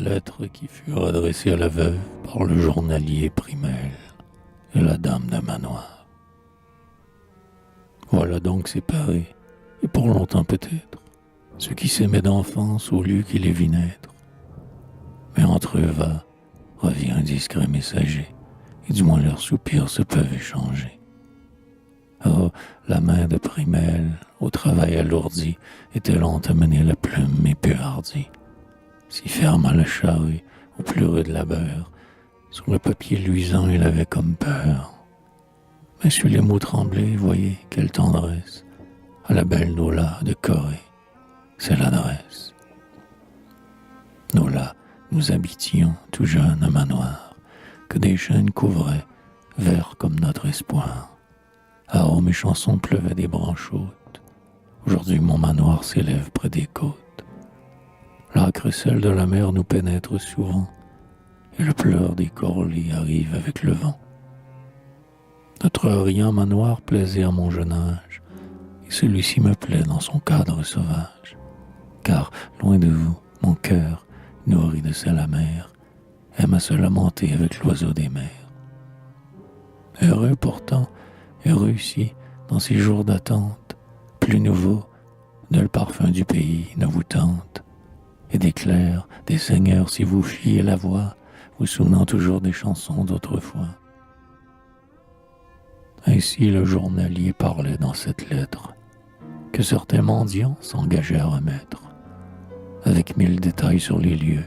Lettre qui fut adressée à la veuve par le journalier Primel et la dame d'un manoir. Voilà donc séparés, et pour longtemps peut-être, ceux qui s'aimaient d'enfance au lieu qui les vit naître. Mais entre eux revient un discret messager, et du moins leurs soupirs se peuvent échanger. Oh, la main de Primel, au travail alourdi, était lente à mener la plume et peu hardie. Si ferme à la charrue, au plus rude labeur, sur le papier luisant il avait comme peur. Mais sur les mots tremblés, voyez quelle tendresse, à la belle Nola de Corée, c'est l'adresse. Nola, nous habitions tout jeune un manoir, que des chênes couvraient, verts comme notre espoir. Ah oh, mes chansons pleuvaient des branches hautes, aujourd'hui mon manoir s'élève près des côtes. L'âcre et celle de la mer nous pénètrent souvent, et le pleur des corlets arrive avec le vent. Notre riant manoir plaisait à mon jeune âge, et celui-ci me plaît dans son cadre sauvage. Car, loin de vous, mon cœur, nourri de sel amer, aime à se lamenter avec l'oiseau des mers. Heureux pourtant, heureux si, dans ces jours d'attente, plus nouveau, nul parfum du pays ne vous tente. Et d'éclairs, des seigneurs, si vous fiez la voix, vous souvenant toujours des chansons d'autrefois. Ainsi le journalier parlait dans cette lettre, que certains mendiants s'engageaient à remettre, avec 1000 détails sur les lieux,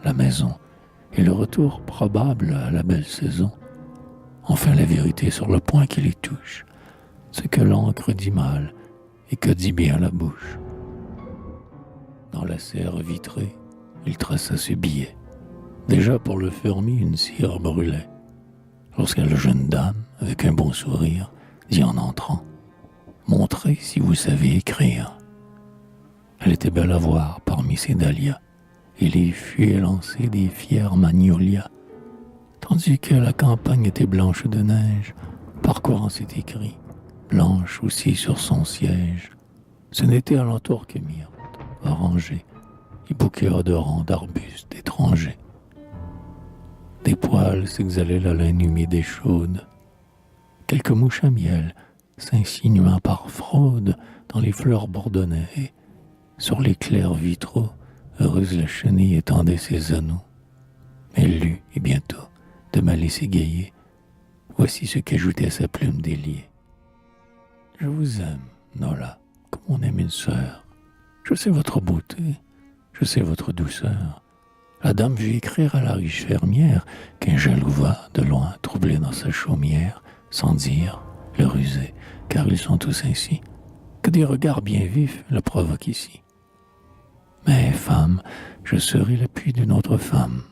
la maison, et le retour probable à la belle saison. Enfin la vérité sur le point qui les touche, ce que l'encre dit mal et que dit bien la bouche. Dans la serre vitrée, il traça ce billet. Déjà pour le fermier, une cire brûlait. Lorsque la jeune dame, avec un bon sourire, dit en entrant « Montrez si vous savez écrire ». Elle était belle à voir parmi ces dahlias, et les fûts élancés des fiers magnolias, tandis que la campagne était blanche de neige, parcourant cet écrit, blanche aussi sur son siège. Ce n'était alentour que myrte, orangers et bouquets odorants d'arbustes étrangers. Des poils s'exhalaient la laine humide et chaude, quelques mouches à miel s'insinuant par fraude dans les fleurs bourdonnaient, et sur les clairs vitraux, heureuse la chenille étendait ses anneaux. Elle lut, et bientôt, de mal s'égayer, voici ce qu'ajoutait sa plume déliée. Je vous aime, Nola, comme on aime une sœur. Je sais votre beauté, je sais votre douceur. La dame vit écrire à la riche fermière qu'un jaloux va, de loin, troubler dans sa chaumière, sans dire, le ruser, car ils sont tous ainsi, que des regards bien vifs le provoquent ici. Mais, femme, je serai l'appui d'une autre femme.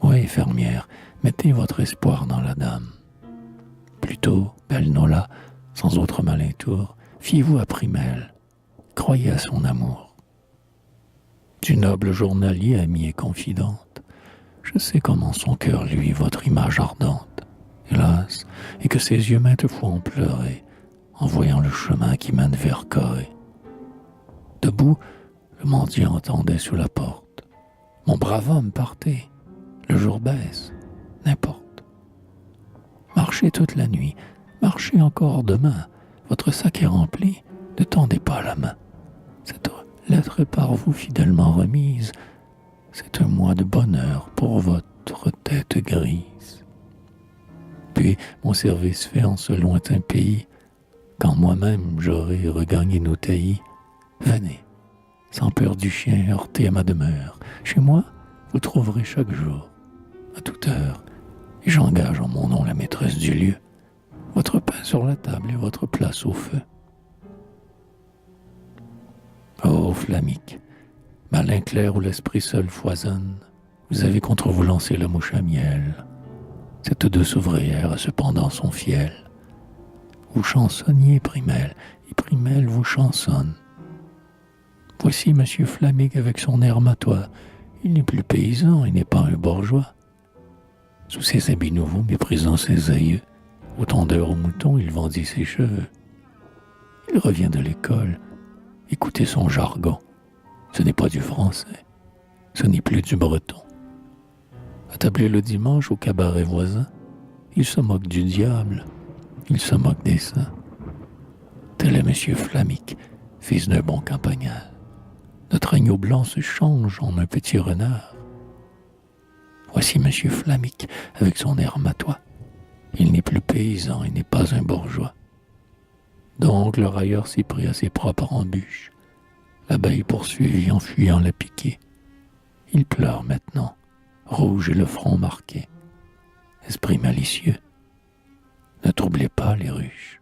Oui, fermière, mettez votre espoir dans la dame. Plutôt, belle Nola, sans autre malin tour, fiez-vous à Primel, croyez à son amour. Du noble journalier, amie et confidente, je sais comment son cœur lui votre image ardente, hélas, et que ses yeux maintes fois ont pleuré, en voyant le chemin qui mène vers Corée. Debout, le mendiant entendait sous la porte. Mon brave homme, partez, le jour baisse, n'importe. Marchez toute la nuit, marchez encore demain, votre sac est rempli, ne tendez pas la main. Cette lettre par vous fidèlement remise, c'est un mois de bonheur pour votre tête grise. Puis mon service fait en ce lointain pays, quand moi-même j'aurai regagné nos taillis, venez, sans peur du chien heurté à ma demeure. Chez moi, vous trouverez chaque jour, à toute heure, et j'engage en mon nom la maîtresse du lieu, votre pain sur la table et votre place au feu. Oh, Flamique, malin clair où l'esprit seul foisonne, vous avez contre vous lancé la mouche à miel. Cette douce ouvrière a cependant son fiel. Vous chansonniez, Primel, et Primel vous chansonne. Voici monsieur Flamique avec son air matois. Il n'est plus paysan, il n'est pas un bourgeois. Sous ses habits nouveaux, méprisant ses aïeux, au tondeur au mouton, il vendit ses cheveux. Il revient de l'école. Écoutez son jargon, ce n'est pas du français. ce n'est plus du breton. Attablé le dimanche au cabaret voisin, il se moque du diable, il se moque des saints. Tel est Monsieur Flamic, fils d'un bon campagnard. Notre agneau blanc se change en un petit renard. Voici Monsieur Flamic avec son air matois. Il n'est plus paysan et n'est pas un bourgeois. Donc le railleur s'y prit à ses propres embûches. L'abeille poursuivit en fuyant la piquée. Il pleure maintenant, rouge et le front marqué. Esprit malicieux, ne troublez pas les ruches.